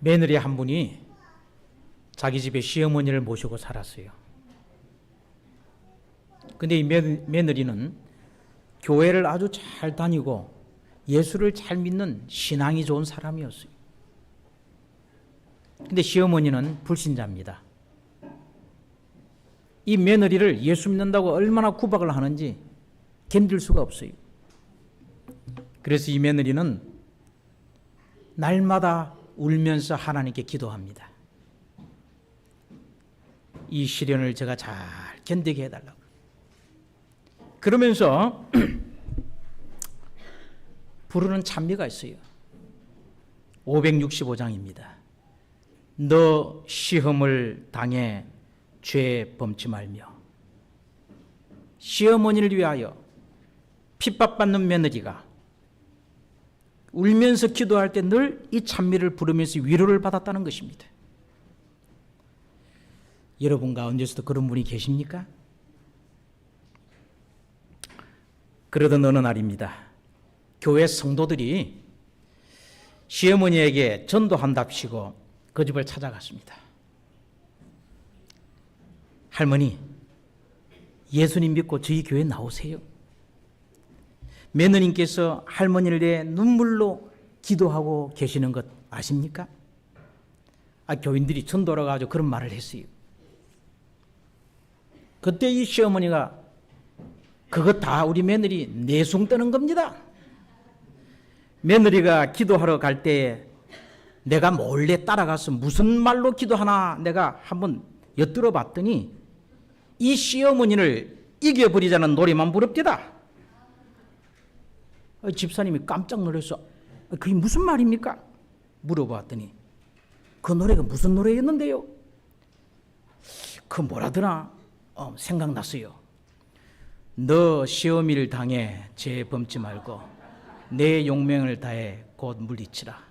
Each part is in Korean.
며느리 한 분이 자기 집에 시어머니를 모시고 살았어요. 근데 이 며느리는 교회를 아주 잘 다니고 예수를 잘 믿는 신앙이 좋은 사람이었어요. 근데 시어머니는 불신자입니다. 이 며느리를 예수 믿는다고 얼마나 구박을 하는지 견딜 수가 없어요. 그래서 이 며느리는 날마다 울면서 하나님께 기도합니다. 이 시련을 제가 잘 견디게 해달라고. 그러면서 부르는 찬미가 있어요. 565장입니다. 너 시험을 당해 죄 범치 말며. 시어머니를 위하여 핍박받는 며느리가 울면서 기도할 때 늘 이 찬미를 부르면서 위로를 받았다는 것입니다. 여러분 가운데서도 그런 분이 계십니까? 그러던 어느 날입니다. 교회 성도들이 시어머니에게 전도한답시고 그 집을 찾아갔습니다. 할머니, 예수님 믿고 저희 교회 나오세요. 며느님께서 할머니를 위해 눈물로 기도하고 계시는 것 아십니까? 교인들이 전도로 가지고 그런 말을 했어요. 그때 이 시어머니가 그거 다 우리 며느리 내숭 떠는 겁니다. 며느리가 기도하러 갈 때 내가 몰래 따라가서 무슨 말로 기도하나 내가 한번 엿들어 봤더니 이 시어머니를 이겨버리자는 노래만 부릅디다. 집사님이 깜짝 놀라서 그게 무슨 말입니까? 물어봤더니 그 노래가 무슨 노래였는데요? 그 뭐라더라? 생각났어요. 너 시험을 당해 죄 범치 말고 내 용맹을 다해 곧 물리치라.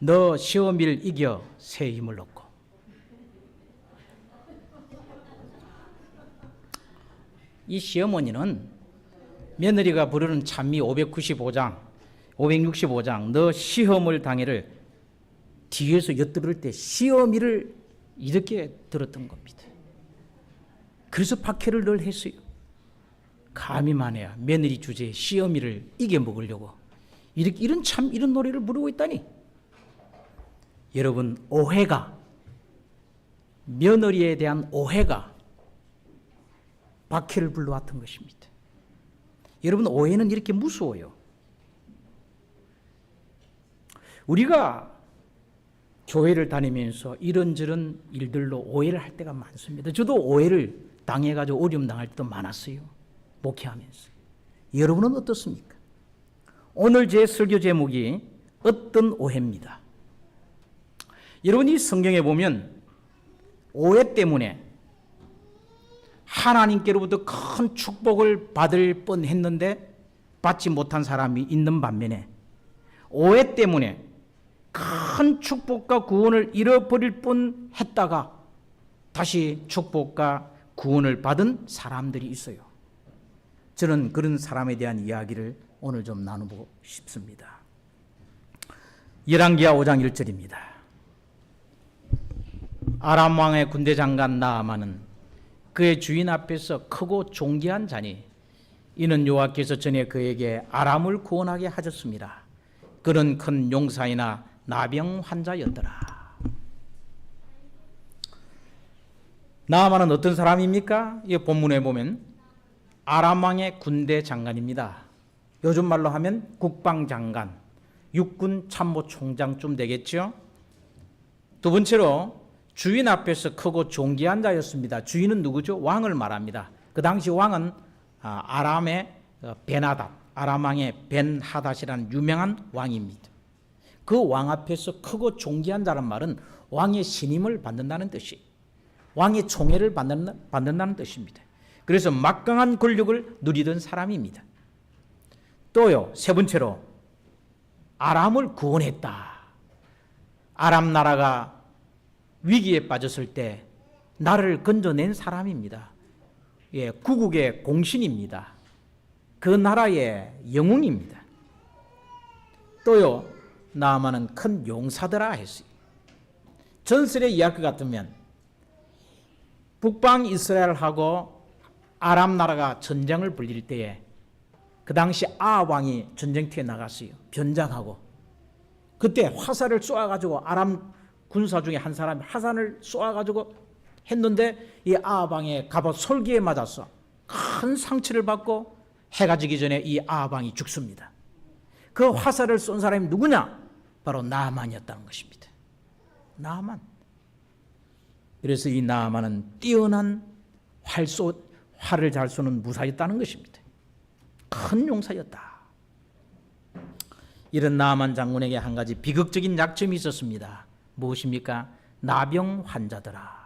너 시험을 이겨 새 힘을 얻고. 이 시어머니는 며느리가 부르는 찬미 565장 너 시험을 당해를 뒤에서 엿들을 때 시어미를 이렇게 들었던 겁니다. 그래서 박해를 늘 했어요. 감히만 해야 며느리 주제에 시어미를 이겨먹으려고 이런 노래를 부르고 있다니. 여러분, 오해가, 며느리에 대한 오해가 박해를 불러왔던 것입니다. 여러분, 오해는 이렇게 무서워요. 우리가 교회를 다니면서 이런저런 일들로 오해를 할 때가 많습니다. 저도 오해를 당해가지고 어려움 당할 때도 많았어요. 목회하면서. 여러분은 어떻습니까? 오늘 제 설교 제목이 어떤 오해입니다. 여러분이 성경에 보면 오해 때문에 하나님께로부터 큰 축복을 받을 뻔했는데 받지 못한 사람이 있는 반면에 오해 때문에 큰 축복과 구원을 잃어버릴 뻔했다가 다시 축복과 구원을 받은 사람들이 있어요. 저는 그런 사람에 대한 이야기를 오늘 좀 나누고 싶습니다. 열왕기하 5장 1절입니다. 아람 왕의 군대 장관 나아만은 그의 주인 앞에서 크고 존귀한 자니 이는 여호와께서 전에 그에게 아람을 구원하게 하셨습니다. 그는 큰 용사이나 나병 환자였더라. 나아만은 어떤 사람입니까? 이 본문에 보면 아람 왕의 군대 장관입니다. 요즘 말로 하면 국방장관, 육군 참모총장쯤 되겠죠. 두 번째로 주인 앞에서 크고 존귀한 자였습니다. 주인은 누구죠? 왕을 말합니다. 그 당시 왕은 아람의 벤하닷, 아람 왕의 벤하닷이라는 유명한 왕입니다. 그 왕 앞에서 크고 존귀한 자란 말은 왕의 신임을 받는다는 뜻이, 왕의 총애를 받는다는 뜻입니다. 그래서 막강한 권력을 누리던 사람입니다. 또요, 세 번째로 아람을 구원했다. 아람 나라가 위기에 빠졌을 때 나라를 건져낸 사람입니다. 구국의 공신입니다. 그 나라의 영웅입니다. 또요, 나아만은 큰 용사더라 했어요. 전설에 이해할 것 같으면 북방 이스라엘하고 아람 나라가 전쟁을 벌일 때에 그 당시 아합 왕이 전쟁터에 나갔어요. 변장하고. 그때 화살을 쏘아가지고 아람 군사 중에 한 사람이 화살을 쏘아가지고 했는데 이 아합 왕의 갑옷 솔기에 맞아서 큰 상처를 받고 해가 지기 전에 이 아합 왕이 죽습니다. 그 화살을 쏜 사람이 누구냐? 바로 나아만이었다는 것입니다. 나아만. 그래서 이 나아만은 뛰어난 활을 잘 쏘는 무사였다는 것입니다. 큰 용사였다. 이런 나아만 장군에게 한 가지 비극적인 약점이 있었습니다. 무엇입니까? 나병 환자더라.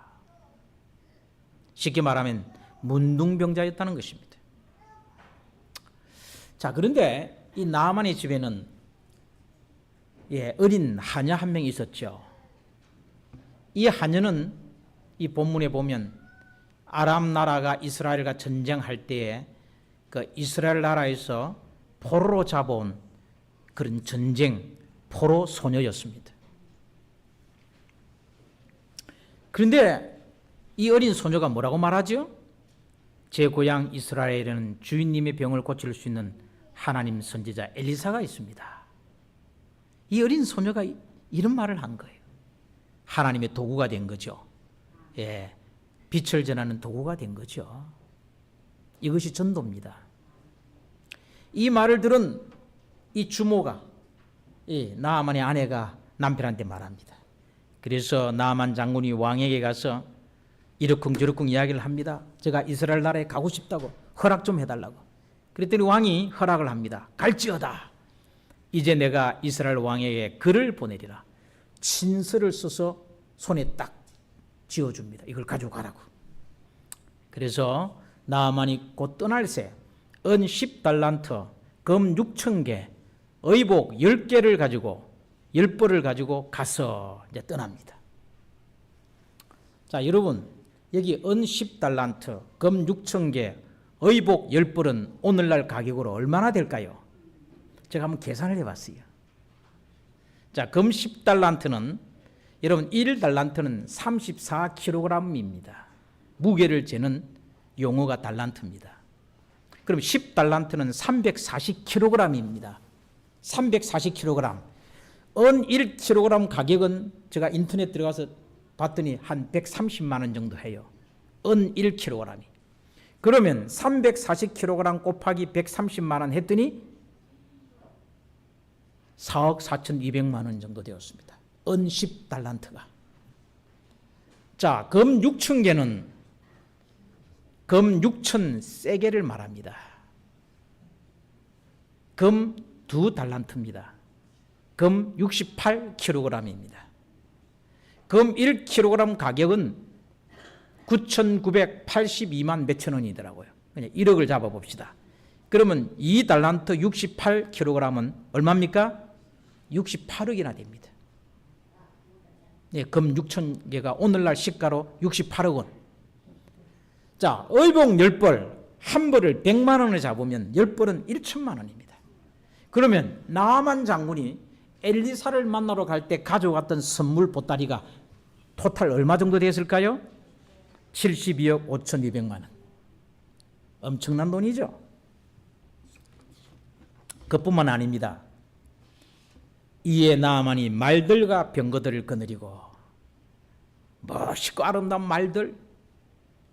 쉽게 말하면 문둥병자였다는 것입니다. 자, 그런데 이 나아만의 집에는 어린 하녀 한 명이 있었죠. 이 하녀는 이 본문에 보면 아람 나라가 이스라엘과 전쟁할 때에 그 이스라엘 나라에서 포로로 잡아온 그런 전쟁 포로 소녀였습니다. 그런데 이 어린 소녀가 뭐라고 말하죠? 제 고향 이스라엘에는 주인님의 병을 고칠 수 있는 하나님 선지자 엘리사가 있습니다. 이 어린 소녀가 이런 말을 한 거예요. 하나님의 도구가 된 거죠. 예, 빛을 전하는 도구가 된 거죠. 이것이 전도입니다. 이 말을 들은 이 주모가, 나아만의 아내가 남편한테 말합니다. 그래서 나아만 장군이 왕에게 가서 이러쿵저러쿵 이야기를 합니다. 제가 이스라엘 나라에 가고 싶다고 허락 좀 해달라고. 그랬더니 왕이 허락을 합니다. 갈지어다. 이제 내가 이스라엘 왕에게 글을 보내리라. 친서를 써서 손에 딱 쥐어줍니다. 이걸 가지고 가라고. 그래서 나아만이 곧 떠날 새 은 10달란트, 금 6,000개, 의복 10개를 가지고 10벌을 가지고 가서 이제 떠납니다. 자, 여러분, 여기 은 10달란트, 금 6,000개, 의복 10벌은 오늘날 가격으로 얼마나 될까요? 제가 한번 계산을 해봤어요. 자, 금 10달란트는 여러분 1달란트는 34kg입니다. 무게를 재는 용어가 달란트입니다. 그럼 10달란트는 340kg입니다. 340kg. 은 1kg 가격은 제가 인터넷 들어가서 봤더니 한 130만 원 정도 해요. 은 1kg이. 그러면 340kg 곱하기 130만 원 했더니 4억 4,200만 원 정도 되었습니다. 은 10달란트가. 자, 금 6,000개는 금 6,000 세겔을 말합니다. 금 2달란트입니다. 금 68kg입니다. 금 1kg 가격은 9,982만 몇천 원이더라고요. 그냥 1억을 잡아봅시다. 그러면 2달란트 68kg은 얼마입니까? 68억이나 됩니다. 예, 금 6,000개가 오늘날 시가로 68억 원. 자, 의복 10벌, 한 벌을 100만 원을 잡으면 10벌은 1천만 원입니다. 그러면 나아만 장군이 엘리사를 만나러 갈 때 가져갔던 선물 보따리가 토탈 얼마 정도 됐을까요? 72억 5,200만 원. 엄청난 돈이죠. 그뿐만 아닙니다. 이에 나아만이 말들과 병거들을 거느리고 멋있고 아름다운 말들,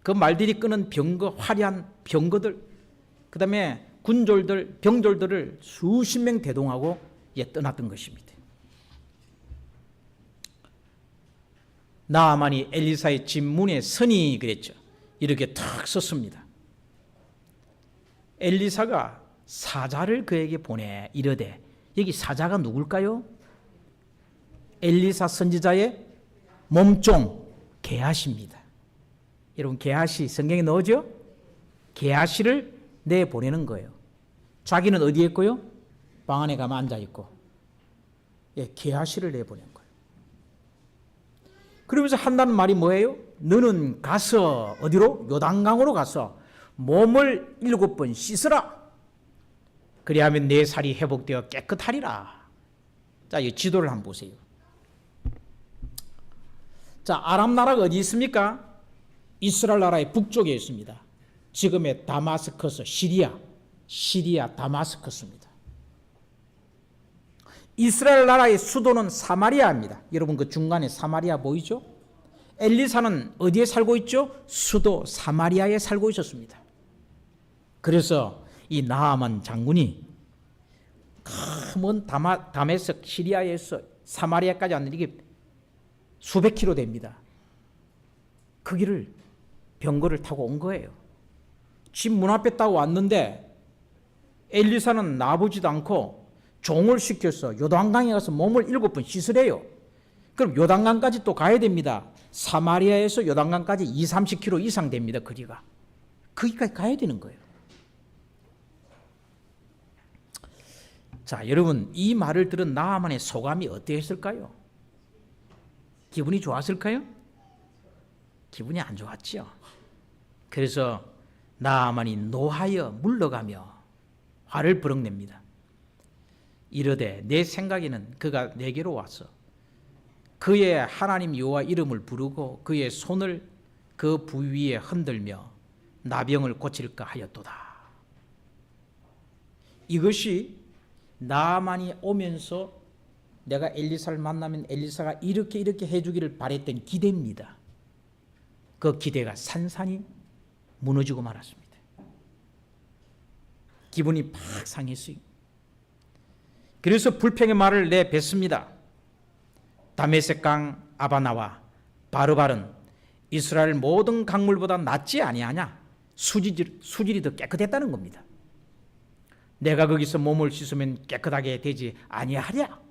그 말들이 끄는 병거, 화려한 병거들, 그 다음에 군졸들, 병졸들을 수십 명 대동하고 떠났던 것입니다. 나아만이 엘리사의 집 문에 선이 그랬죠. 이렇게 탁 썼습니다. 엘리사가 사자를 그에게 보내 이르되, 여기 사자가 누굴까요? 엘리사 선지자의 몸종 게하시입니다. 여러분, 게하시 성경에 넣어죠? 게하시를 내보내는 거예요. 자기는 어디에 있고요? 방 안에 가면 앉아있고, 게하시를 내보낸 거예요. 그러면서 한다는 말이 뭐예요? 너는 가서 어디로? 요단강으로 가서 몸을 7번 씻으라. 그리하면 내 살이 회복되어 깨끗하리라. 자, 이 지도를 한번 보세요. 자, 아람 나라가 어디 있습니까? 이스라엘 나라의 북쪽에 있습니다. 지금의 다마스커스, 시리아 다마스커스입니다. 이스라엘 나라의 수도는 사마리아입니다. 여러분 그 중간에 사마리아 보이죠? 엘리사는 어디에 살고 있죠? 수도 사마리아에 살고 있었습니다. 그래서 이 나아만 장군이 먼 다메섹 시리아에서 사마리아까지 왔는데 이게 수백 킬로 됩니다. 그 길을 병거를 타고 온 거예요. 집 문 앞에 딱 왔는데 엘리사는 나보지도 않고 종을 시켜서 요단강에 가서 몸을 7번 씻으래요. 그럼 요단강까지 또 가야 됩니다. 사마리아에서 요단강까지 20-30km 이상 됩니다. 거리가. 거기까지 가야 되는 거예요. 자, 여러분 이 말을 들은 나아만의 소감이 어땠을까요? 기분이 좋았을까요? 기분이 안 좋았죠. 그래서 나아만이 노하여 물러가며 화를 버럭냅니다. 이르되 내 생각에는 그가 내게로 와서 그의 하나님 여호와 이름을 부르고 그의 손을 그 부위에 흔들며 나병을 고칠까 하였도다. 이것이 나아만이 오면서 내가 엘리사를 만나면 엘리사가 이렇게 해주기를 바랬던 기대입니다. 그 기대가 산산이 무너지고 말았습니다. 기분이 팍 상했어요. 그래서 불평의 말을 내뱉습니다. 다메섹 강 아바나와 바르발은 이스라엘 모든 강물보다 낫지 아니하냐? 수질이 더 깨끗했다는 겁니다. 내가 거기서 몸을 씻으면 깨끗하게 되지 아니하랴?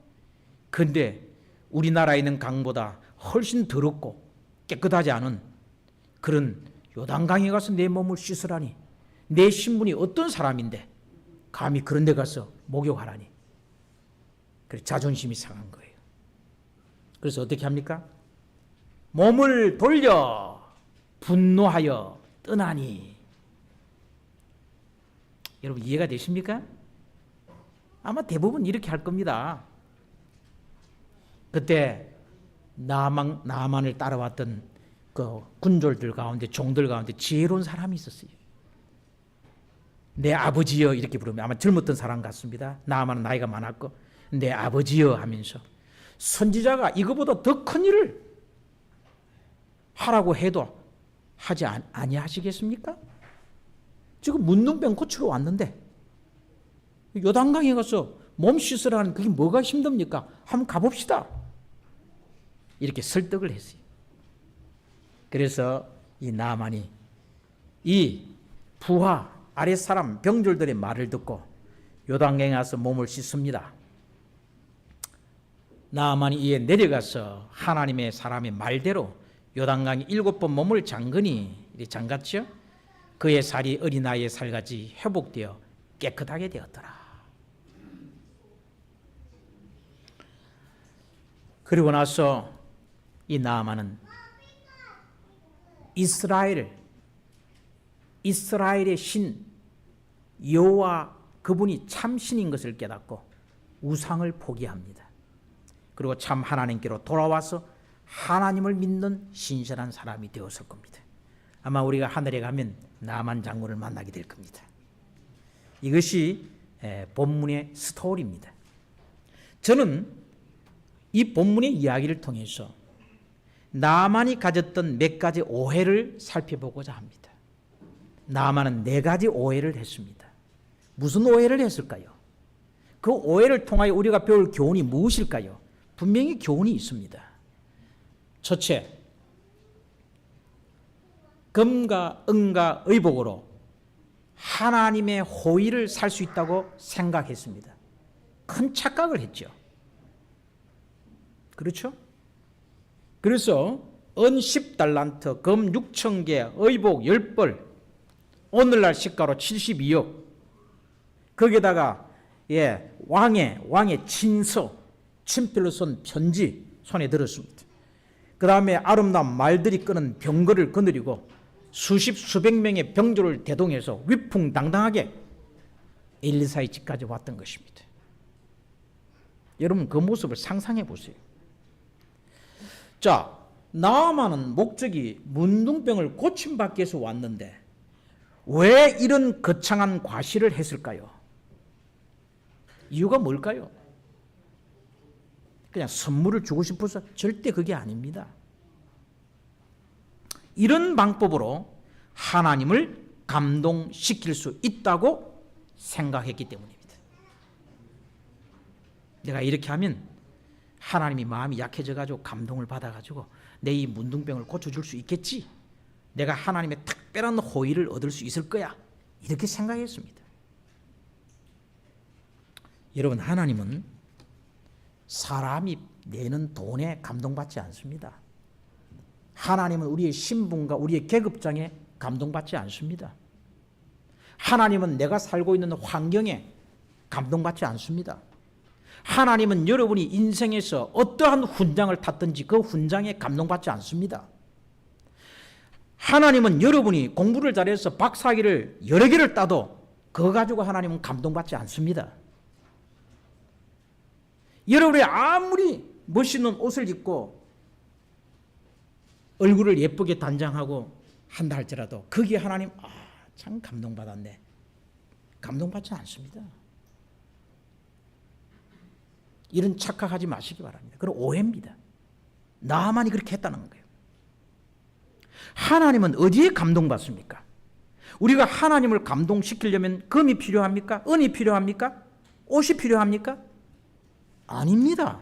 근데 우리나라에 있는 강보다 훨씬 더럽고 깨끗하지 않은 그런 요단강에 가서 내 몸을 씻으라니, 내 신분이 어떤 사람인데 감히 그런 데 가서 목욕하라니. 그래서 자존심이 상한 거예요. 그래서 어떻게 합니까? 몸을 돌려 분노하여 떠나니. 여러분 이해가 되십니까? 아마 대부분 이렇게 할 겁니다. 그때 나아만을 따라왔던 그 군졸들 가운데, 종들 가운데 지혜로운 사람이 있었어요. 내 아버지여 이렇게 부르면 아마 젊었던 사람 같습니다. 나아만은 나이가 많았고 내 아버지여 하면서 선지자가 이거보다 더 큰 일을 하라고 해도 하지 아니하시겠습니까? 지금 문둥병 고치러 왔는데 요단강에 가서 몸 씻으라는 그게 뭐가 힘듭니까? 한번 가봅시다. 이렇게 설득을 했어요. 그래서 이 나아만이 이 부하 아랫사람 병졸들의 말을 듣고 요단강에 가서 몸을 씻습니다. 나아만이 이에 내려가서 하나님의 사람의 말대로 요단강에 7번 몸을 잠그니, 잠갔죠? 그의 살이 어린아이의 살같이 회복되어 깨끗하게 되었더라. 그리고 나서 이 나아만은 이스라엘의 신 여호와 그분이 참 신인 것을 깨닫고 우상을 포기합니다. 그리고 참 하나님께로 돌아와서 하나님을 믿는 신실한 사람이 되었을 겁니다. 아마 우리가 하늘에 가면 나아만 장군을 만나게 될 겁니다. 이것이 본문의 스토리입니다. 저는 이 본문의 이야기를 통해서 나아만이 가졌던 몇 가지 오해를 살펴보고자 합니다. 나아만은 4가지 오해를 했습니다. 무슨 오해를 했을까요? 그 오해를 통하여 우리가 배울 교훈이 무엇일까요? 분명히 교훈이 있습니다. 첫째, 금과 은과 의복으로 하나님의 호의를 살 수 있다고 생각했습니다. 큰 착각을 했죠. 그렇죠? 그래서 은 10달란트, 금 6,000개, 의복 10벌, 오늘날 시가로 72억, 거기에다가 왕의 친필로 쓴 편지 손에 들었습니다. 그 다음에 아름다운 말들이 끄는 병거를 거느리고 수백 명의 병졸을 대동해서 위풍당당하게 엘리사의 집까지 왔던 것입니다. 여러분 그 모습을 상상해 보세요. 자, 나아만은 목적이 문둥병을 고침받기 위해서 왔는데 왜 이런 거창한 과시를 했을까요? 이유가 뭘까요? 그냥 선물을 주고 싶어서? 절대 그게 아닙니다. 이런 방법으로 하나님을 감동시킬 수 있다고 생각했기 때문입니다. 내가 이렇게 하면 하나님이 마음이 약해져가지고 감동을 받아가지고 내 이 문둥병을 고쳐줄 수 있겠지, 내가 하나님의 특별한 호의를 얻을 수 있을 거야, 이렇게 생각했습니다. 여러분, 하나님은 사람이 내는 돈에 감동받지 않습니다. 하나님은 우리의 신분과 우리의 계급장에 감동받지 않습니다. 하나님은 내가 살고 있는 환경에 감동받지 않습니다. 하나님은 여러분이 인생에서 어떠한 훈장을 탔든지 그 훈장에 감동받지 않습니다. 하나님은 여러분이 공부를 잘해서 박사학위를 여러 개를 따도 그거 가지고 하나님은 감동받지 않습니다. 여러분이 아무리 멋있는 옷을 입고 얼굴을 예쁘게 단장하고 한다 할지라도 거기에 하나님 참 감동받았네, 감동받지 않습니다. 이런 착각하지 마시기 바랍니다. 그건 오해입니다. 나만이 그렇게 했다는 거예요. 하나님은 어디에 감동받습니까? 우리가 하나님을 감동시키려면 금이 필요합니까? 은이 필요합니까? 옷이 필요합니까? 아닙니다.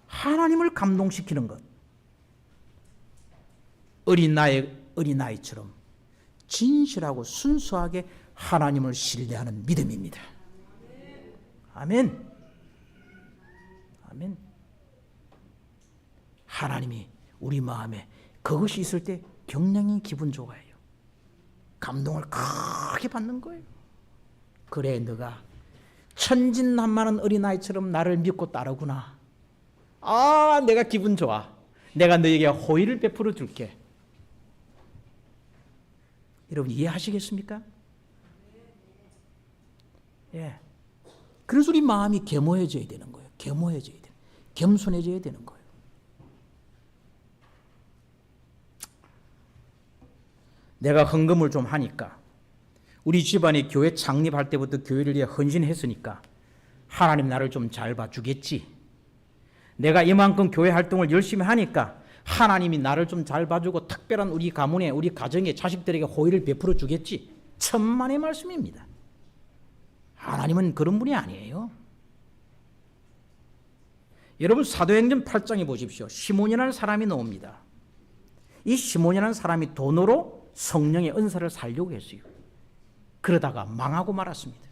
하나님을 감동시키는 것, 어린아이처럼 진실하고 순수하게 하나님을 신뢰하는 믿음입니다. 아멘. 아멘. 하나님이 우리 마음에 그것이 있을 때 굉장히 기분 좋아요. 감동을 크게 받는 거예요. 그래, 너가 천진난만한 어린아이처럼 나를 믿고 따르구나. 내가 기분 좋아. 내가 너에게 호의를 베풀어 줄게. 여러분, 이해하시겠습니까? 예. 그래서 우리 마음이 겸허해져야 되는 거예요. 겸허해져야 돼요. 겸손해져야 되는 거예요. 내가 헌금을 좀 하니까, 우리 집안이 교회 창립할 때부터 교회를 위해 헌신했으니까 하나님 나를 좀 잘 봐주겠지. 내가 이만큼 교회 활동을 열심히 하니까 하나님이 나를 좀 잘 봐주고 특별한 우리 가문에, 우리 가정에, 자식들에게 호의를 베풀어 주겠지. 천만의 말씀입니다. 하나님은 그런 분이 아니에요. 여러분, 사도행전 8장에 보십시오. 시몬이라는 사람이 나옵니다. 이 시몬이라는 사람이 돈으로 성령의 은사를 살려고 했어요. 그러다가 망하고 말았습니다.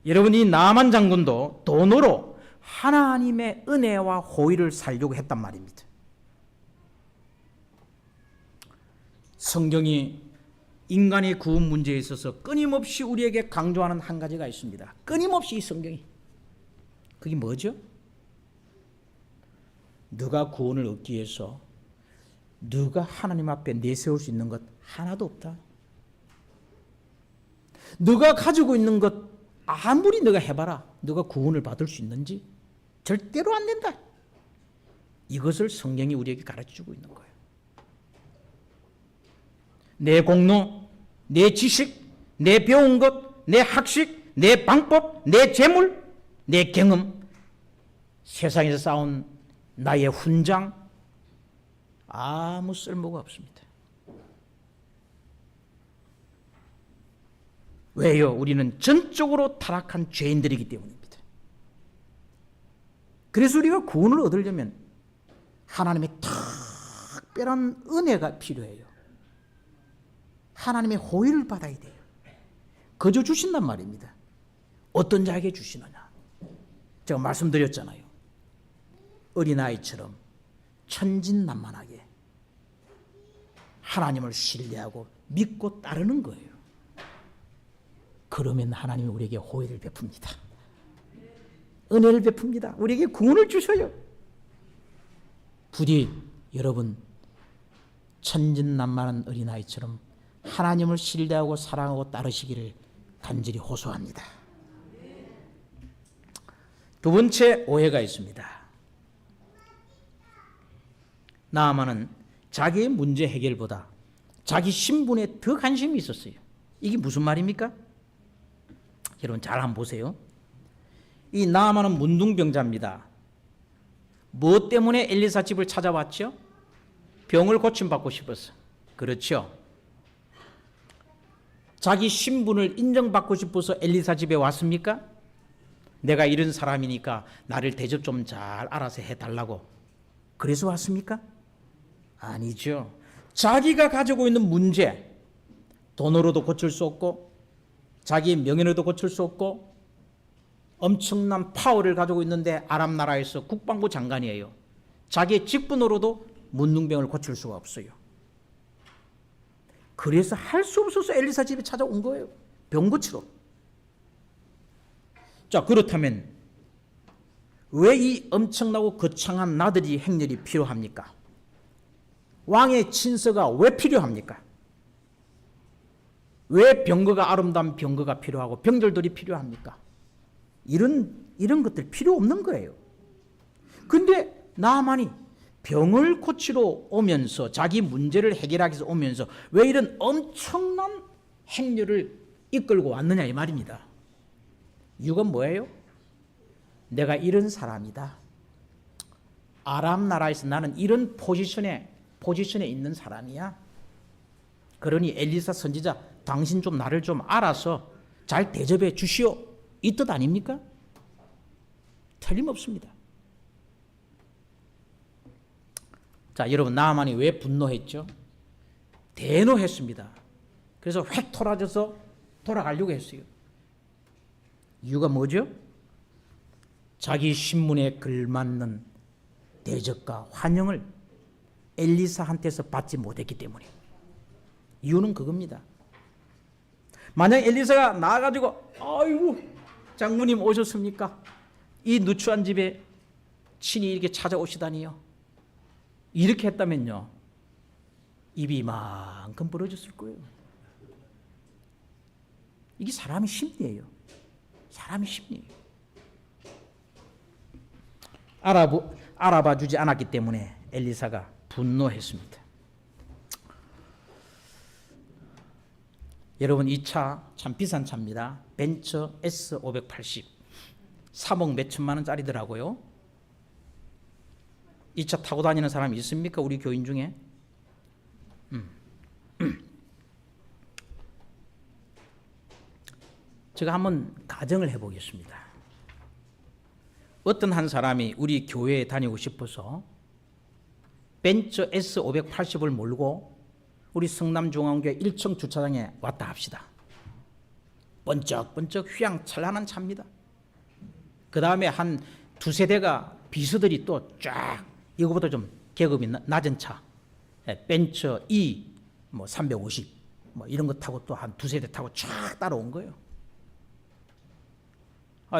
여러분, 이 나만 장군도 돈으로 하나님의 은혜와 호의를 살려고 했단 말입니다. 성경이 인간의 구원 문제에 있어서 끊임없이 우리에게 강조하는 한 가지가 있습니다. 끊임없이 이 성경이. 그게 뭐죠? 너가 구원을 얻기 위해서 너가 하나님 앞에 내세울 수 있는 것 하나도 없다. 너가 가지고 있는 것 아무리 너가 해봐라, 너가 구원을 받을 수 있는지 절대로 안 된다. 이것을 성경이 우리에게 가르쳐주고 있는 거예요. 내 공로, 내 지식, 내 배운 것, 내 학식, 내 방법, 내 재물, 내 경험, 세상에서 쌓은 나의 훈장, 아무 쓸모가 없습니다. 왜요? 우리는 전적으로 타락한 죄인들이기 때문입니다. 그래서 우리가 구원을 얻으려면 하나님의 특별한 은혜가 필요해요. 하나님의 호의를 받아야 돼요. 거저 주신단 말입니다. 어떤 자에게 주시느냐? 제가 말씀드렸잖아요. 어린아이처럼 천진난만하게 하나님을 신뢰하고 믿고 따르는 거예요. 그러면 하나님이 우리에게 호의를 베풉니다. 은혜를 베풉니다. 우리에게 구원을 주셔요. 부디 여러분 천진난만한 어린아이처럼 하나님을 신뢰하고 사랑하고 따르시기를 간절히 호소합니다. 두 번째 오해가 있습니다. 나아만은 자기의 문제 해결보다 자기 신분에 더 관심이 있었어요. 이게 무슨 말입니까? 여러분 잘 한번 보세요. 이 나아만은 문둥병자입니다. 무엇 때문에 엘리사 집을 찾아왔죠? 병을 고침받고 싶어서. 그렇죠. 자기 신분을 인정받고 싶어서 엘리사 집에 왔습니까? 내가 이런 사람이니까 나를 대접 좀 잘 알아서 해달라고 그래서 왔습니까? 아니죠. 자기가 가지고 있는 문제, 돈으로도 고칠 수 없고 자기의 명예로도 고칠 수 없고 엄청난 파워를 가지고 있는데 아람 나라에서 국방부 장관이에요. 자기의 직분으로도 문둥병을 고칠 수가 없어요. 그래서 할 수 없어서 엘리사 집에 찾아온 거예요. 병 고치러. 자, 그렇다면 왜 이 엄청나고 거창한 나들이 행렬이 필요합니까? 왕의 친서가 왜 필요합니까? 왜 병거가 아름다운 병거가 필요하고 병들들이 필요합니까? 이런 것들 필요 없는 거예요. 근데 나아만이 병을 고치러 오면서 자기 문제를 해결하기 위해서 오면서 왜 이런 엄청난 행렬을 이끌고 왔느냐 이 말입니다. 이유가 뭐예요? 내가 이런 사람이다. 아람 나라에서 나는 이런 포지션에 있는 사람이야. 그러니 엘리사 선지자 당신 좀 나를 좀 알아서 잘 대접해 주시오. 이 뜻 아닙니까? 틀림없습니다. 자, 여러분 나아만이 왜 분노했죠? 대노했습니다. 그래서 획 토라져서 돌아가려고 했어요. 이유가 뭐죠? 자기 신분에 걸맞는 대접과 환영을 엘리사한테서 받지 못했기 때문에. 이유는 그겁니다. 만약 엘리사가 나와가지고 아이고 장모님 오셨습니까? 이 누추한 집에 친히 이렇게 찾아오시다니요. 이렇게 했다면요. 입이 이만큼 벌어졌을 거예요. 이게 사람의 심리예요. 사람의 심리예요. 알아봐 주지 않았기 때문에 엘리사가 분노했습니다. 여러분 이 차 참 비싼 차입니다. 벤처 S580 3억 몇천만 원짜리더라고요. 이 차 타고 다니는 사람이 있습니까? 우리 교인 중에? 제가 한번 가정을 해보겠습니다. 어떤 한 사람이 우리 교회에 다니고 싶어서 벤처 S580을 몰고 우리 성남중앙교회 1층 주차장에 왔다 합시다. 번쩍번쩍 휘황찬란한 차입니다. 그 다음에 한 두세 대가 비서들이 또 쫙 이거보다 좀 계급이 낮은 차 벤처 E 350 이런 거 타고 또 한 두세 대 타고 쫙 따라온 거예요.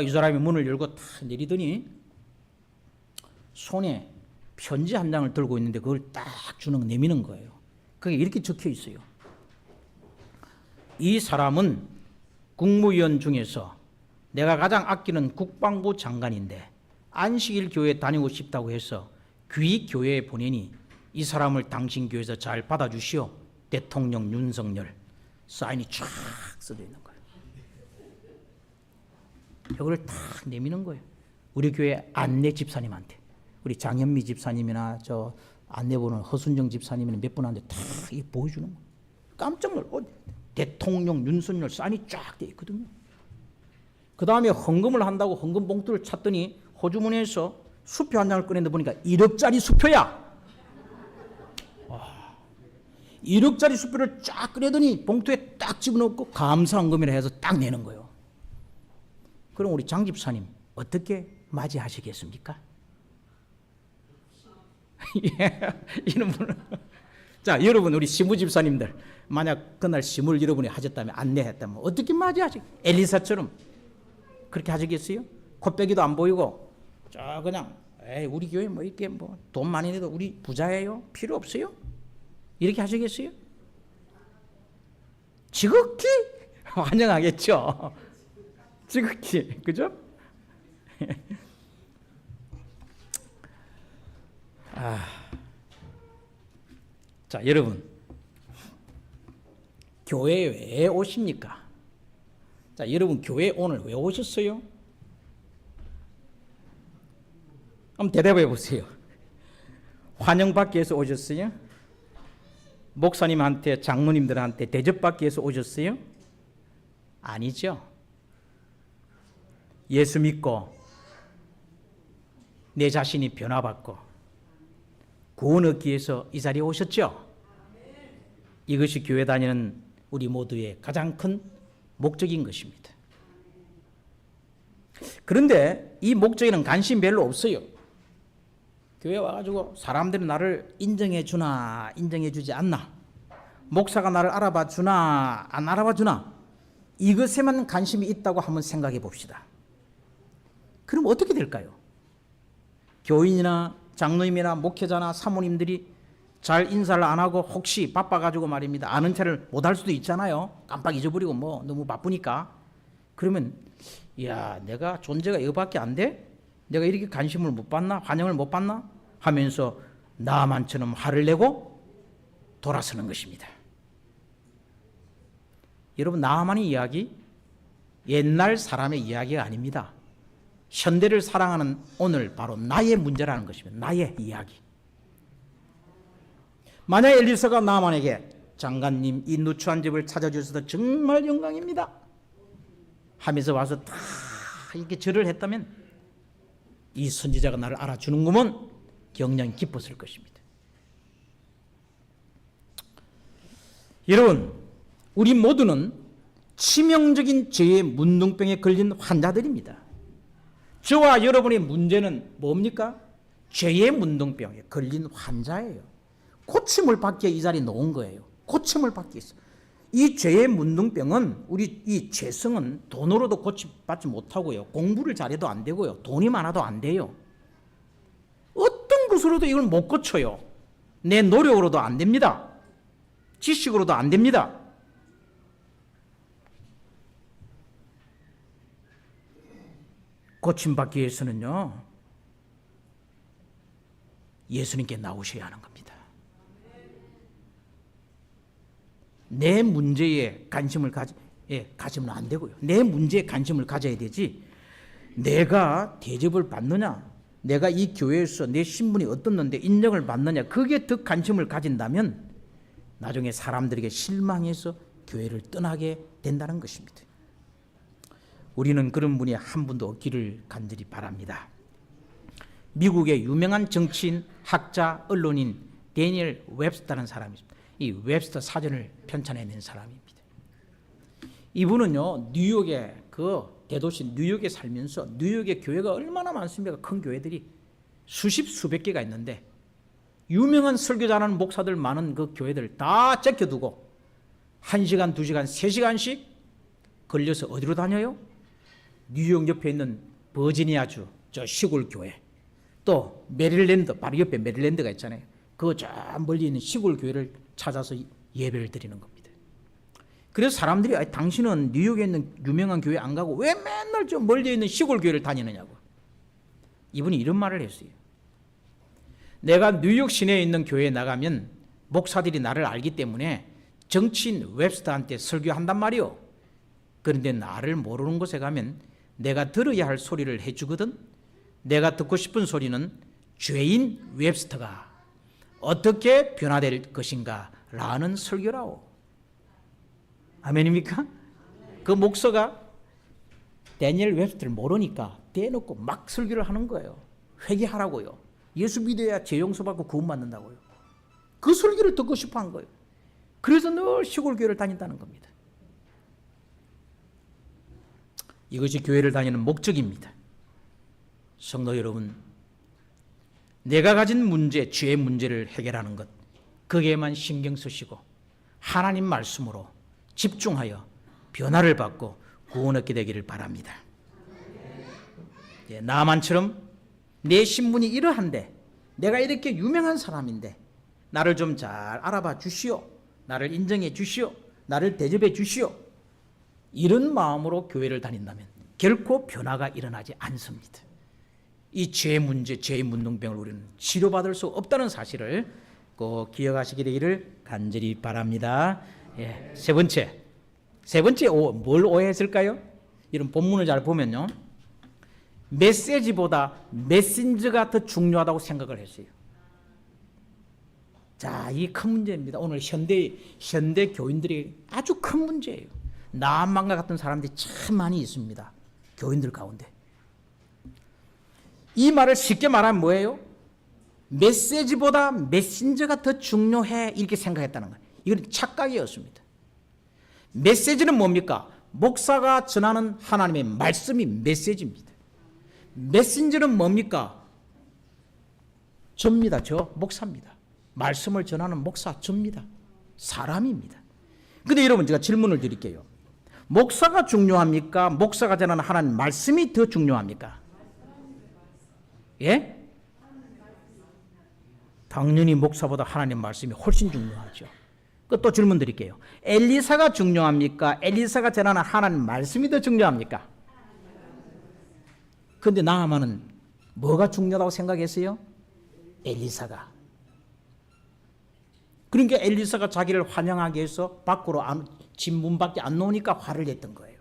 이 사람이 문을 열고 탁 내리더니 손에 편지 한 장을 들고 있는데 그걸 딱 내미는 거예요. 그게 이렇게 적혀 있어요. 이 사람은 국무위원 중에서 내가 가장 아끼는 국방부 장관인데 안식일 교회에 다니고 싶다고 해서 귀 교회에 보내니 이 사람을 당신 교회에서 잘 받아주시오. 대통령 윤석열. 사인이 쫙 써져 있는 거예요. 이걸 탁 내미는 거예요. 우리 교회 안내 집사님한테, 우리 장현미 집사님이나 저 안내보는 허순정 집사님이나 몇 분한테 탁 보여주는 거예요. 깜짝 놀라. 대통령 윤석열 사인이 쫙 돼 있거든요. 그 다음에 헌금을 한다고 헌금 봉투를 찾더니 호주머니에서 수표 한 장을 꺼냈는데 보니까 1억짜리 수표야. 1억짜리 수표를 쫙 꺼내더니 봉투에 딱 집어넣고 감사헌금이라 해서 딱 내는 거예요. 그럼 우리 장 집사님 어떻게 맞이하시겠습니까? 예, 이런 분은 자, 여러분 우리 시무 집사님들 만약 그날 시무를 여러분이 하셨다면 안내했다면 어떻게 맞이하시? 엘리사처럼 그렇게 하시겠어요? 콧배기도 안 보이고 저 그냥 우리 교회 이렇게 돈 많이 내도 우리 부자예요? 필요 없어요? 이렇게 하시겠어요? 지극히 환영하겠죠. 지극히, 그죠? 자, 여러분, 교회에 왜 오십니까? 자, 여러분 교회 오늘 왜 오셨어요? 한번 대답해 보세요. 환영받기 위해서 오셨어요? 목사님한테, 장로님들한테 대접받기 위해서 오셨어요? 아니죠. 예수 믿고 내 자신이 변화받고 구원 얻기 위해서 이 자리에 오셨죠? 이것이 교회 다니는 우리 모두의 가장 큰 목적인 것입니다. 그런데 이 목적에는 관심 별로 없어요. 교회 와가지고 사람들이 나를 인정해 주나 인정해 주지 않나, 목사가 나를 알아봐 주나 안 알아봐 주나, 이것에만 관심이 있다고 한번 생각해 봅시다. 그럼 어떻게 될까요? 교인이나 장로님이나 목회자나 사모님들이 잘 인사를 안 하고 혹시 바빠가지고 말입니다, 아는 체를 못할 수도 있잖아요. 깜빡 잊어버리고 뭐 너무 바쁘니까. 그러면 야, 내가 존재가 이거밖에 안 돼? 내가 이렇게 관심을 못 받나? 환영을 못 받나? 하면서 나만처럼 화를 내고 돌아서는 것입니다. 여러분, 나만의 이야기, 옛날 사람의 이야기가 아닙니다. 현대를 사랑하는 오늘 바로 나의 문제라는 것입니다. 나의 이야기. 만약 엘리사가 나만에게 장관님 이 누추한 집을 찾아주셔서 정말 영광입니다 하면서 와서 다 이렇게 절을 했다면 이 선지자가 나를 알아주는구먼 경량히 기뻤을 것입니다. 여러분, 우리 모두는 치명적인 죄의 문둥병에 걸린 환자들입니다. 저와 여러분의 문제는 뭡니까? 죄의 문둥병에 걸린 환자예요. 고침을 받기 위해 이 자리에 놓은 거예요. 고침을 받기 위해서. 이 죄의 문둥병은, 우리 이 죄성은 돈으로도 고침받지 못하고요, 공부를 잘해도 안 되고요, 돈이 많아도 안 돼요. 어떤 것으로도 이걸 못 고쳐요. 내 노력으로도 안 됩니다. 지식으로도 안 됩니다. 고침받기 위해서는요, 예수님께 나오셔야 하는 겁니다. 내 문제에 관심을 가지면 안 되고요. 내 문제에 관심을 가져야 되지, 내가 대접을 받느냐, 내가 이 교회에서 내 신분이 어떻는데 인정을 받느냐, 그게 더 관심을 가진다면 나중에 사람들에게 실망해서 교회를 떠나게 된다는 것입니다. 우리는 그런 분이 한 분도 없기를 간절히 바랍니다. 미국의 유명한 정치인, 학자, 언론인 데니엘 웹스터라는 사람이 있습니다. 이 웹스터 사전을 편찬해낸 사람입니다. 이분은요, 뉴욕의 그 대도시 뉴욕에 살면서, 뉴욕의 교회가 얼마나 많습니까? 큰 교회들이 수십 수백 개가 있는데 유명한 설교자라는 목사들 많은 그 교회들 다 제껴두고 1시간, 2시간, 3시간씩 걸려서 어디로 다녀요? 뉴욕 옆에 있는 버지니아주 저 시골 교회, 또 메릴랜드, 바로 옆에 메릴랜드가 있잖아요. 그 저 멀리 있는 시골 교회를 찾아서 예배를 드리는 겁니다. 그래서 사람들이 당신은 뉴욕에 있는 유명한 교회 안 가고 왜 맨날 저 멀리 있는 시골 교회를 다니느냐고. 이분이 이런 말을 했어요. 내가 뉴욕 시내에 있는 교회에 나가면 목사들이 나를 알기 때문에 정치인 웹스터한테 설교한단 말이요. 그런데 나를 모르는 곳에 가면 내가 들어야 할 소리를 해주거든. 내가 듣고 싶은 소리는 죄인 웹스터가 어떻게 변화될 것인가 라는 설교라오. 아멘입니까? 그 목사가 데니엘 웹스터를 모르니까 대놓고 막 설교를 하는 거예요. 회개하라고요. 예수 믿어야 죄 용서받고 구원받는다고요. 그 설교를 듣고 싶어 한 거예요. 그래서 늘 시골 교회를 다닌다는 겁니다. 이것이 교회를 다니는 목적입니다. 성도 여러분, 내가 가진 문제, 죄의 문제를 해결하는 것, 거기에만 신경 쓰시고 하나님 말씀으로 집중하여 변화를 받고 구원 얻게 되기를 바랍니다. 나만처럼 내 신분이 이러한데, 내가 이렇게 유명한 사람인데 나를 좀 잘 알아봐 주시오, 나를 인정해 주시오, 나를 대접해 주시오, 이런 마음으로 교회를 다닌다면 결코 변화가 일어나지 않습니다. 이 죄 문제, 죄의 문둥병을 우리는 치료받을 수 없다는 사실을 꼭 기억하시게 되기를 간절히 바랍니다. 예, 세 번째 뭘 오해했을까요? 이런 본문을 잘 보면요, 메시지보다 메신저가 더 중요하다고 생각을 했어요. 자, 이 큰 문제입니다. 오늘 현대 교인들이 아주 큰 문제예요. 나만과 같은 사람들이 참 많이 있습니다. 교인들 가운데. 이 말을 쉽게 말하면 뭐예요? 메시지보다 메신저가 더 중요해, 이렇게 생각했다는 거예요. 이건 착각이었습니다. 메시지는 뭡니까? 목사가 전하는 하나님의 말씀이 메시지입니다. 메신저는 뭡니까? 접니다. 저 목사입니다. 말씀을 전하는 목사 접니다. 사람입니다. 근데 여러분, 제가 질문을 드릴게요. 목사가 중요합니까? 목사가 전하는 하나님 말씀이 더 중요합니까? 예? 당연히 목사보다 하나님 말씀이 훨씬 중요하죠. 또 질문 드릴게요. 엘리사가 중요합니까? 엘리사가 전하는 하나님 말씀이 더 중요합니까? 근데 나아만은 뭐가 중요하다고 생각했어요? 엘리사가. 그러니까 엘리사가 자기를 환영하기 위해서 밖으로 집 문 밖에 안 놓으니까 화를 냈던 거예요.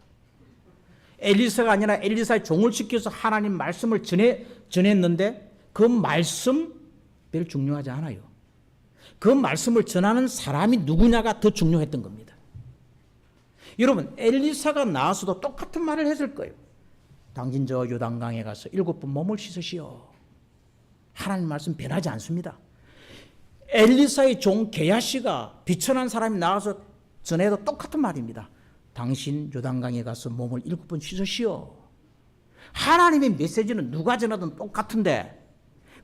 엘리사가 아니라 엘리사의 종을 시켜서 하나님 말씀을 전했는데 그 말씀 별로 중요하지 않아요. 그 말씀을 전하는 사람이 누구냐가 더 중요했던 겁니다. 여러분, 엘리사가 나와서도 똑같은 말을 했을 거예요. 당신 저 요단강에 가서 7번 몸을 씻으시오. 하나님 말씀 변하지 않습니다. 엘리사의 종 게하시가 비천한 사람이 나와서 전해도 똑같은 말입니다. 당신 요단강에 가서 몸을 7번 씻으시오. 하나님의 메시지는 누가 전하든 똑같은데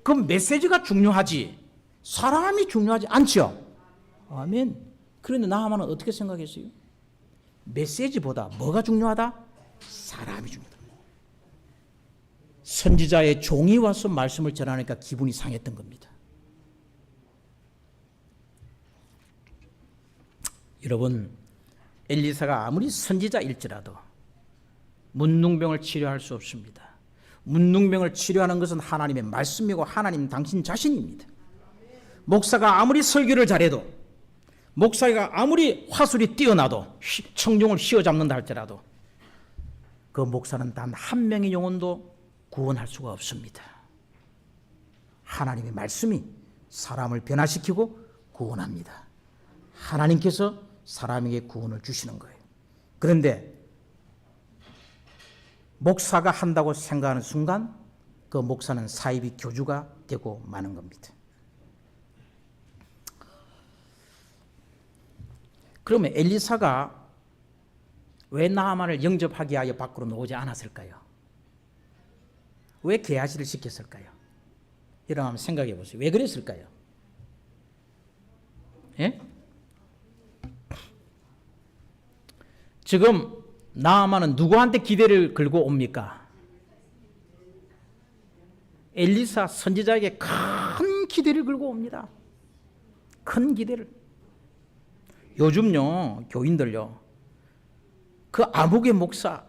그 메시지가 중요하지 사람이 중요하지 않죠. 아멘. 그런데 나하만은 어떻게 생각했어요? 메시지보다 뭐가 중요하다? 사람이 중요하다. 선지자의 종이 와서 말씀을 전하니까 기분이 상했던 겁니다. 여러분, 엘리사가 아무리 선지자일지라도 문둥병을 치료할 수 없습니다. 문둥병을 치료하는 것은 하나님의 말씀이고 하나님 당신 자신입니다. 목사가 아무리 설교를 잘해도, 목사가 아무리 화술이 뛰어나도, 청중을 휘어잡는다 할지라도 그 목사는 단 한 명의 영혼도 구원할 수가 없습니다. 하나님의 말씀이 사람을 변화시키고 구원합니다. 하나님께서 사람에게 구원을 주시는 거예요. 그런데 목사가 한다고 생각하는 순간 그 목사는 사이비 교주가 되고 마는 겁니다. 그러면 엘리사가 왜 나아만을 영접하게 하여 밖으로 나오지 않았을까요? 왜 게하시를 시켰을까요? 여러분 한번 생각해 보세요. 왜 그랬을까요? 예? 지금 나아만은 누구한테 기대를 걸고 옵니까? 엘리사 선지자에게 큰 기대를 걸고 옵니다. 큰 기대를. 요즘요, 교인들요, 그 아무개 목사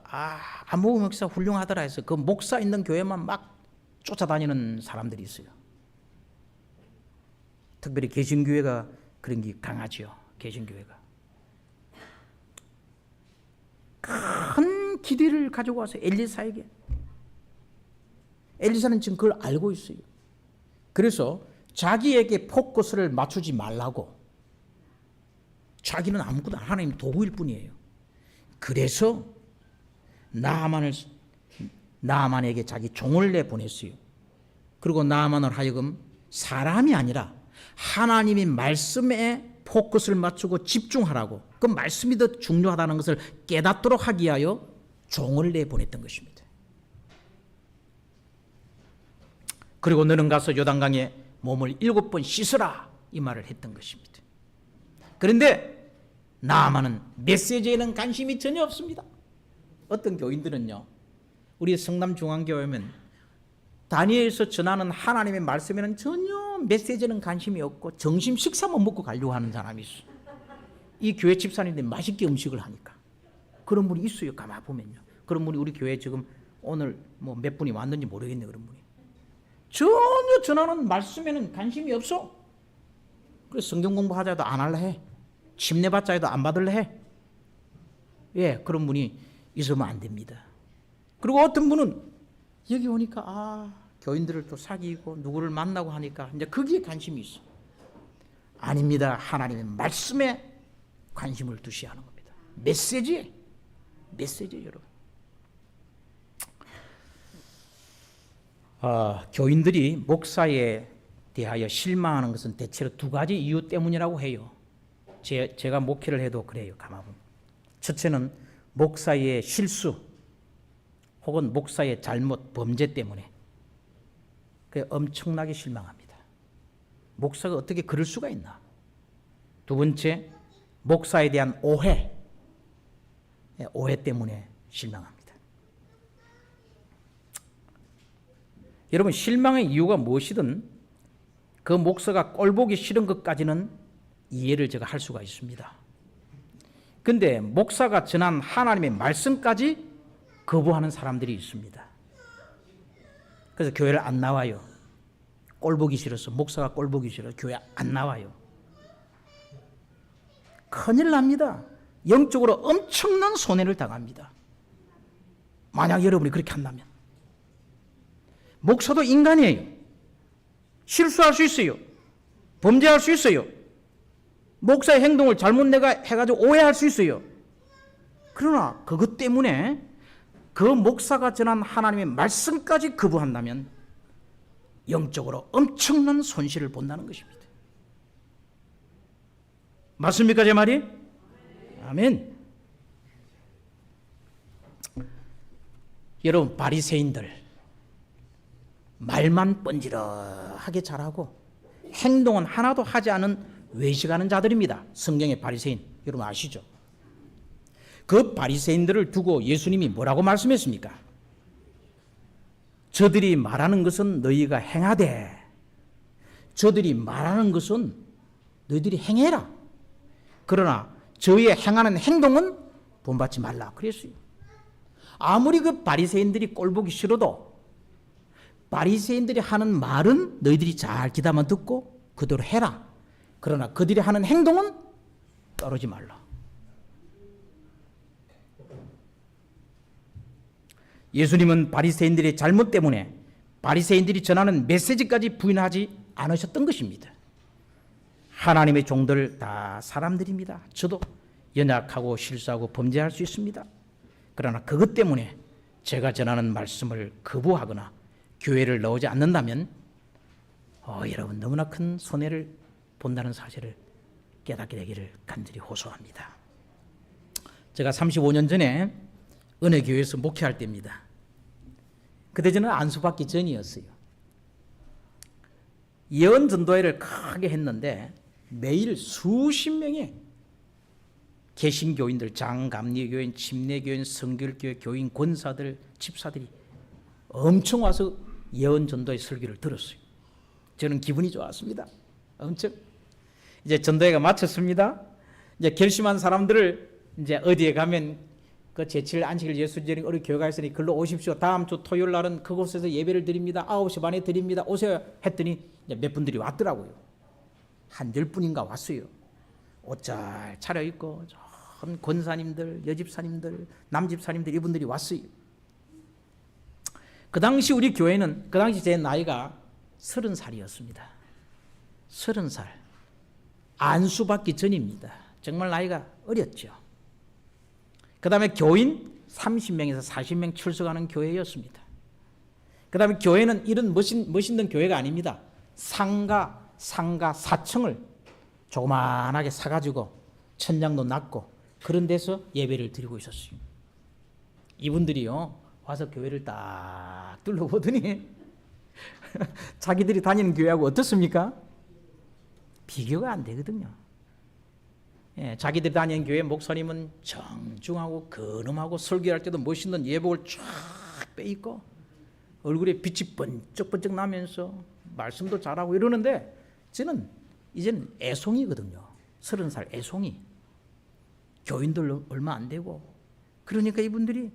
훌륭하더라 해서 그 목사 있는 교회만 막 쫓아다니는 사람들이 있어요. 특별히 개신교회가 그런 게 강하죠. 개신교회가 큰 기대를 가지고 와서 엘리사에게. 엘리사는 지금 그걸 알고 있어요. 그래서 자기에게 포커스를 맞추지 말라고. 자기는 아무것도 하나님 도구일 뿐이에요. 그래서 나아만에게 자기 종을 내보냈어요. 그리고 나아만을 하여금 사람이 아니라 하나님의 말씀에 포커스를 맞추고 집중하라고, 그 말씀이 더 중요하다는 것을 깨닫도록 하기 위하여 종을 내보냈던 것입니다. 그리고 너는 가서 요단강에 몸을 7번 씻으라, 이 말을 했던 것입니다. 그런데 나아만은 메시지에는 관심이 전혀 없습니다. 어떤 교인들은요, 우리 성남중앙교회 오면 다니엘서 전하는 하나님의 말씀에는 전혀 메시지에는 관심이 없고 점심 식사만 먹고 가려고 하는 사람이 있어요. 이 교회 집사님들이 맛있게 음식을 하니까. 그런 분이 있어요. 가만 보면요. 그런 분이 우리 교회에 지금 오늘 뭐 몇 분이 왔는지 모르겠네. 그런 분이 전혀 전하는 말씀에는 관심이 없어. 그래서 성경 공부하자 해도 안 할래 해. 침례 받자 해도 안 받을래 해. 예, 그런 분이 있으면 안 됩니다. 그리고 어떤 분은 여기 오니까 교인들을 또 사귀고 누구를 만나고 하니까 이제 거기에 관심이 있어. 아닙니다. 하나님의 말씀에 관심을 두셔야 하는 겁니다. 메시지에 여러분. 교인들이 목사에 대하여 실망하는 것은 대체로 두 가지 이유 때문이라고 해요. 제가 목회를 해도 그래요. 가만 보면. 첫째는 목사의 실수 혹은 목사의 잘못, 범죄 때문에 엄청나게 실망합니다. 목사가 어떻게 그럴 수가 있나? 두 번째, 목사에 대한 오해 때문에 실망합니다. 여러분, 실망의 이유가 무엇이든 그 목사가 꼴보기 싫은 것까지는 이해를 제가 할 수가 있습니다. 근데 목사가 전한 하나님의 말씀까지 거부하는 사람들이 있습니다. 그래서 교회를 안 나와요. 꼴보기 싫어서, 목사가 꼴보기 싫어서 교회 안 나와요. 큰일 납니다. 영적으로 엄청난 손해를 당합니다. 만약 여러분이 그렇게 한다면. 목사도 인간이에요. 실수할 수 있어요. 범죄할 수 있어요. 목사의 행동을 잘못 내가 해가지고 오해할 수 있어요. 그러나 그것 때문에 그 목사가 전한 하나님의 말씀까지 거부한다면 영적으로 엄청난 손실을 본다는 것입니다. 맞습니까, 제 말이? 아멘. 여러분, 바리새인들 말만 뻔지러하게 잘하고 행동은 하나도 하지 않은 외식하는 자들입니다. 성경의 바리새인, 여러분 아시죠? 그 바리새인들을 두고 예수님이 뭐라고 말씀했습니까? 저들이 말하는 것은 너희가 행하되 저들이 말하는 것은 너희들이 행해라. 그러나 저희의 행하는 행동은 본받지 말라 그랬어요. 아무리 그 바리새인들이 꼴보기 싫어도 바리새인들이 하는 말은 너희들이 잘 귀담아 듣고 그대로 해라. 그러나 그들이 하는 행동은 따르지 말라. 예수님은 바리새인들의 잘못 때문에 바리새인들이 전하는 메시지까지 부인하지 않으셨던 것입니다. 하나님의 종들 다 사람들입니다. 저도 연약하고 실수하고 범죄할 수 있습니다. 그러나 그것 때문에 제가 전하는 말씀을 거부하거나 교회를 나오지 않는다면 여러분 너무나 큰 손해를 본다는 사실을 깨닫게 되기를 간절히 호소합니다. 제가 35년 전에 은혜교회에서 목회할 때입니다. 그때 저는 안수받기 전이었어요. 예언 전도회를 크게 했는데 매일 수십 명의 개신교인들, 장감리교인, 침례교인, 성결교회 교인, 권사들, 집사들이 엄청 와서 예언 전도회 설교를 들었어요. 저는 기분이 좋았습니다. 엄청. 이제 전도회가 마쳤습니다. 이제 결심한 사람들을 이제 어디에 가면 그 제7일 안식일 예수절이 우리 교회가 있으니 글로 오십시오. 다음 주 토요일 날은 그곳에서 예배를 드립니다. 9시 반에 드립니다. 오세요. 했더니 이제 몇 분들이 왔더라고요. 한 10분인가 왔어요. 옷 잘 차려입고 전 권사님들, 여집사님들, 남집사님들 이분들이 왔어요. 그 당시 우리 교회는 그 당시 제 나이가 30살이었습니다. 30살. 안수받기 전입니다. 정말 나이가 어렸죠. 그 다음에 교인 30명에서 40명 출석하는 교회였습니다. 그 다음에 교회는 이런 멋있는 교회가 아닙니다. 상가 4층을 조그만하게 사가지고 천장도 낮고 그런 데서 예배를 드리고 있었어요. 이분들이요 와서 교회를 딱 둘러보더니 자기들이 다니는 교회하고 어떻습니까? 비교가 안 되거든요. 예, 자기들이 다니는 교회 목사님은 정중하고 근엄하고 설교할 때도 멋있는 예복을 쫙 빼입고 얼굴에 빛이 번쩍번쩍 나면서 말씀도 잘하고 이러는데 저는 이제는 애송이거든요. 30살 애송이. 교인들 얼마 안 되고 그러니까 이분들이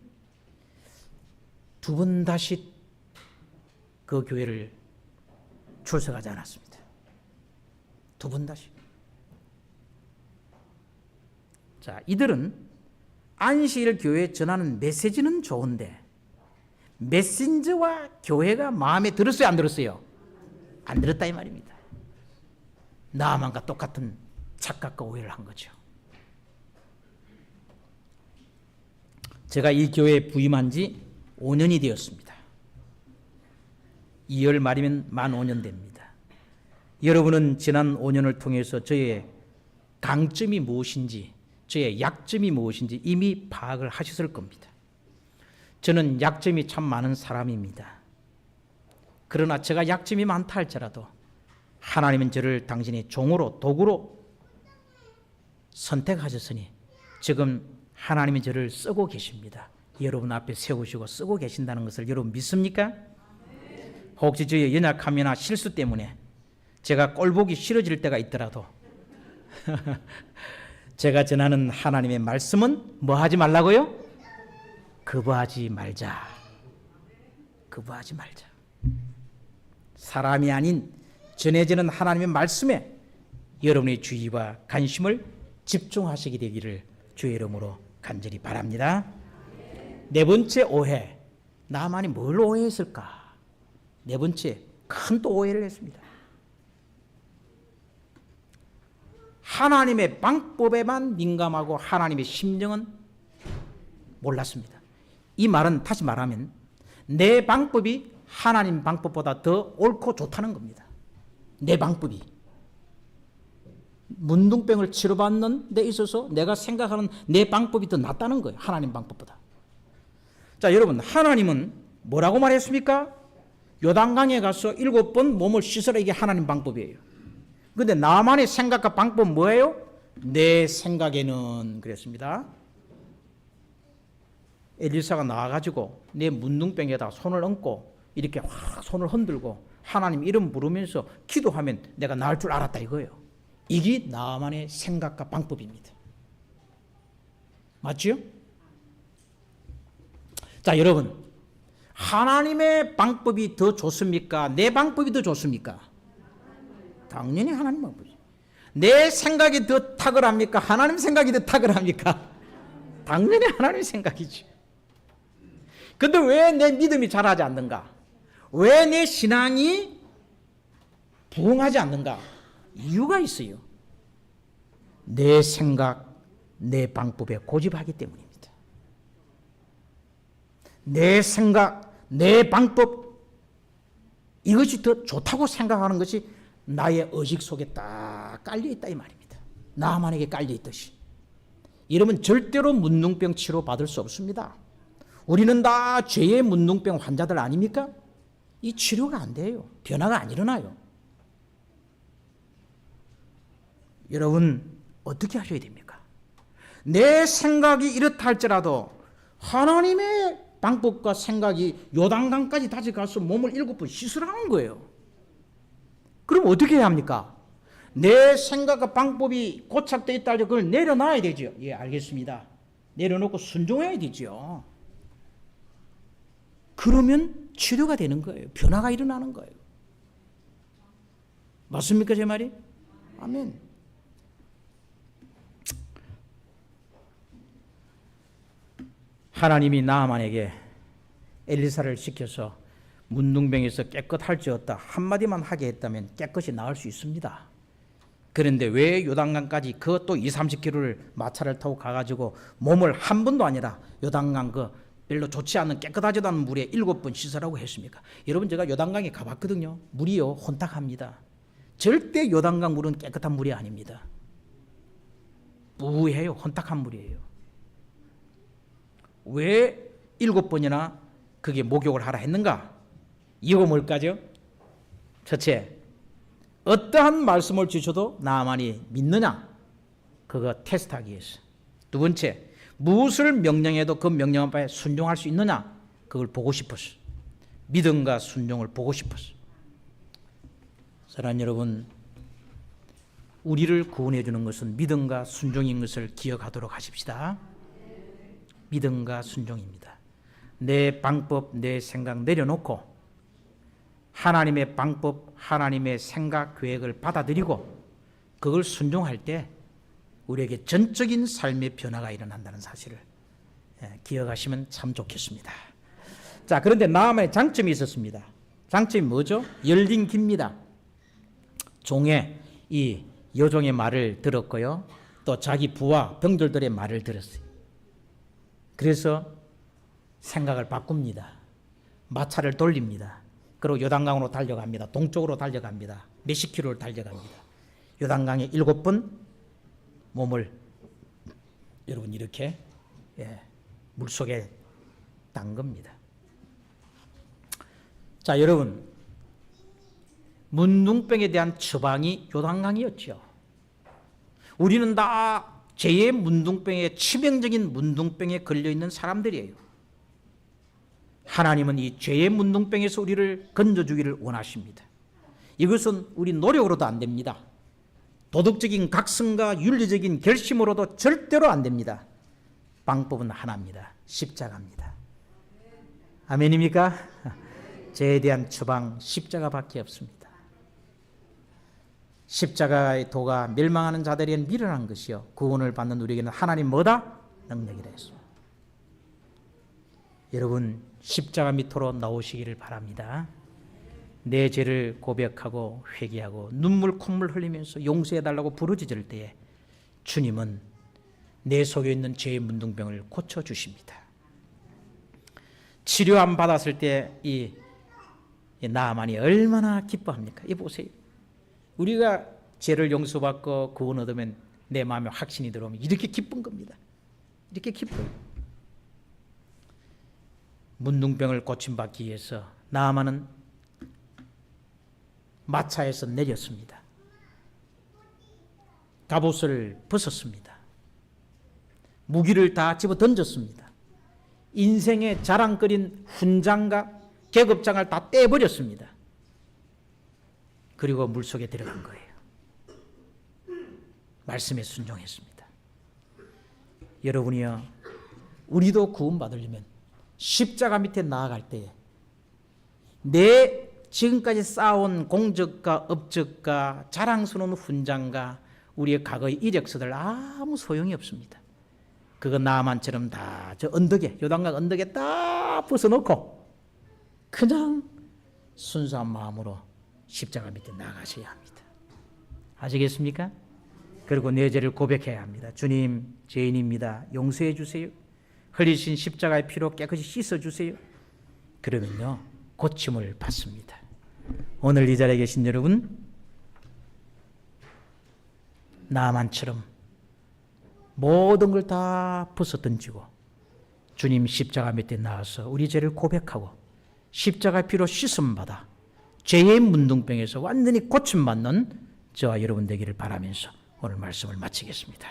두 번 다시 그 교회를 출석하지 않았습니다. 두 번 다시. 자, 이들은 안식일 교회에 전하는 메시지는 좋은데 메신저와 교회가 마음에 들었어요, 안 들었어요? 안 들었다 이 말입니다. 나아만과 똑같은 착각과 오해를 한 거죠. 제가 이 교회에 부임한 지 5년이 되었습니다. 2월 말이면 만 5년 됩니다. 여러분은 지난 5년을 통해서 저의 강점이 무엇인지, 저의 약점이 무엇인지 이미 파악을 하셨을 겁니다. 저는 약점이 참 많은 사람입니다. 그러나 제가 약점이 많다 할지라도 하나님은 저를 당신의 종으로, 도구로 선택하셨으니 지금 하나님이 저를 쓰고 계십니다. 여러분 앞에 세우시고 쓰고 계신다는 것을 여러분 믿습니까? 혹시 저의 연약함이나 실수 때문에 제가 꼴보기 싫어질 때가 있더라도 제가 전하는 하나님의 말씀은 뭐 하지 말라고요? 거부하지 말자. 거부하지 말자. 사람이 아닌 전해지는 하나님의 말씀에 여러분의 주의와 관심을 집중하시게 되기를 주의 이름으로 간절히 바랍니다. 네 번째 오해. 나만이 뭘 오해했을까? 네 번째, 큰 또 오해를 했습니다. 하나님의 방법에만 민감하고 하나님의 심정은 몰랐습니다. 이 말은 다시 말하면 내 방법이 하나님 방법보다 더 옳고 좋다는 겁니다. 내 방법이. 문둥병을 치료받는 데 있어서 내가 생각하는 내 방법이 더 낫다는 거예요. 하나님 방법보다. 자, 여러분, 하나님은 뭐라고 말했습니까? 요단강에 가서 7번 몸을 씻으라. 이게 하나님 방법이에요. 그런데 나만의 생각과 방법은 뭐예요? 내 생각에는 그랬습니다. 엘리사가 나와가지고 내 문둥병에다 손을 얹고 이렇게 확 손을 흔들고 하나님 이름 부르면서 기도하면 내가 나을 줄 알았다 이거예요. 이게 나만의 생각과 방법입니다. 맞죠? 자, 여러분, 하나님의 방법이 더 좋습니까? 내 방법이 더 좋습니까? 당연히 하나님 방법이죠. 내 생각이 더 탁월합니까? 하나님 생각이 더 탁월합니까? 당연히 하나님 생각이죠. 근데 왜 내 믿음이 자라지 않는가? 왜 내 신앙이 부흥하지 않는가? 이유가 있어요. 내 생각, 내 방법에 고집하기 때문입니다. 내 생각, 내 방법, 이것이 더 좋다고 생각하는 것이 나의 의식 속에 딱 깔려있다 이 말입니다. 나만에게 깔려있듯이. 이러면 절대로 문둥병 치료 받을 수 없습니다. 우리는 다 죄의 문둥병 환자들 아닙니까? 이 치료가 안 돼요. 변화가 안 일어나요. 여러분 어떻게 하셔야 됩니까? 내 생각이 이렇다 할지라도 하나님의 방법과 생각이 요단강까지 다시 가서 몸을 7번 씻으라는 거예요. 그럼 어떻게 해야 합니까? 내 생각과 방법이 고착되어 있다 할 때 그걸 내려놔야 되죠. 예, 알겠습니다. 내려놓고 순종해야 되죠. 그러면 치료가 되는 거예요. 변화가 일어나는 거예요. 맞습니까, 제 말이? 아멘. 하나님이 나아만에게 엘리사를 시켜서 문둥병에서 깨끗할지어다 한마디만 하게 했다면 깨끗이 나을 수 있습니다. 그런데 왜 요단강까지 그것도 20-30km를 마차를 타고 가가지고 몸을 한 번도 아니라 요단강 그 별로 좋지 않은 깨끗하지도 않은 물에 7번 씻으라고 했습니까? 여러분 제가 요단강에 가봤거든요. 물이요 혼탁합니다. 절대 요단강 물은 깨끗한 물이 아닙니다. 뿌해요. 혼탁한 물이에요. 왜 7번이나 그게 목욕을 하라 했는가? 이유가 뭘까죠? 첫째, 어떠한 말씀을 주셔도 나만이 믿느냐? 그거 테스트하기 위해서. 두 번째, 무엇을 명령해도 그 명령한 바에 순종할 수 있느냐? 그걸 보고 싶었어. 믿음과 순종을 보고 싶었어. 사랑하는 여러분, 우리를 구원해 주는 것은 믿음과 순종인 것을 기억하도록 하십시다. 믿음과 순종입니다. 내 방법, 내 생각 내려놓고 하나님의 방법, 하나님의 생각, 계획을 받아들이고 그걸 순종할 때 우리에게 전적인 삶의 변화가 일어난다는 사실을 기억하시면 참 좋겠습니다. 자, 그런데 나아만의 장점이 있었습니다. 장점이 뭐죠? 열린 귀입니다. 종의 이 여종의 말을 들었고요. 또 자기 부하 병들들의 말을 들었어요. 그래서 생각을 바꿉니다. 마차를 돌립니다. 그리고 요단강으로 달려갑니다. 동쪽으로 달려갑니다. 몇십 킬로를 달려갑니다. 요단강에 7번 몸을 여러분 이렇게 물속에 담급니다. 자, 여러분, 문둥병에 대한 처방이 요단강이었죠. 우리는 다 죄의 문둥병에, 치명적인 문둥병에 걸려있는 사람들이에요. 하나님은 이 죄의 문둥병에서 우리를 건져주기를 원하십니다. 이것은 우리 노력으로도 안 됩니다. 도덕적인 각성과 윤리적인 결심으로도 절대로 안 됩니다. 방법은 하나입니다. 십자가입니다. 아멘입니까? 죄에 대한 처방 십자가밖에 없습니다. 십자가의 도가 멸망하는 자들에게는 미련한 것이요 구원을 받는 우리에게는 하나님 뭐다? 능력이라 했습니다. 여러분, 십자가 밑으로 나오시기를 바랍니다. 내 죄를 고백하고 회개하고 눈물 콧물 흘리면서 용서해달라고 부르짖을 때에 주님은 내 속에 있는 죄의 문둥병을 고쳐주십니다. 치료 안 받았을 때 이 나아만이 얼마나 기뻐합니까? 이 보세요. 우리가 죄를 용서받고 구원 얻으면 내 마음에 확신이 들어오면 이렇게 기쁜 겁니다. 이렇게 기뻐요. 문둥병을 고침받기 위해서 나아만은 마차에서 내렸습니다. 갑옷을 벗었습니다. 무기를 다 집어 던졌습니다. 인생의 자랑거린 훈장과 계급장을 다 떼버렸습니다. 그리고 물속에 들어간 거예요. 말씀에 순종했습니다. 여러분이요, 우리도 구원받으려면 십자가 밑에 나아갈 때에 내 지금까지 쌓아온 공적과 업적과 자랑스러운 훈장과 우리의 과거의 이력서들 아무 소용이 없습니다. 그거 나만처럼 다 저 언덕에, 요단강 언덕에 다 벗어놓고 그냥 순수한 마음으로 십자가 밑에 나가셔야 합니다. 아시겠습니까? 그리고 내 죄를 고백해야 합니다. 주님, 죄인입니다. 용서해 주세요. 흘리신 십자가의 피로 깨끗이 씻어주세요. 그러면요, 고침을 받습니다. 오늘 이 자리에 계신 여러분, 나만처럼 모든 걸 다 벗어던지고 주님 십자가 밑에 나와서 우리 죄를 고백하고 십자가 피로 씻음 받아 죄의 문둥병에서 완전히 고침받는 저와 여러분 되기를 바라면서 오늘 말씀을 마치겠습니다.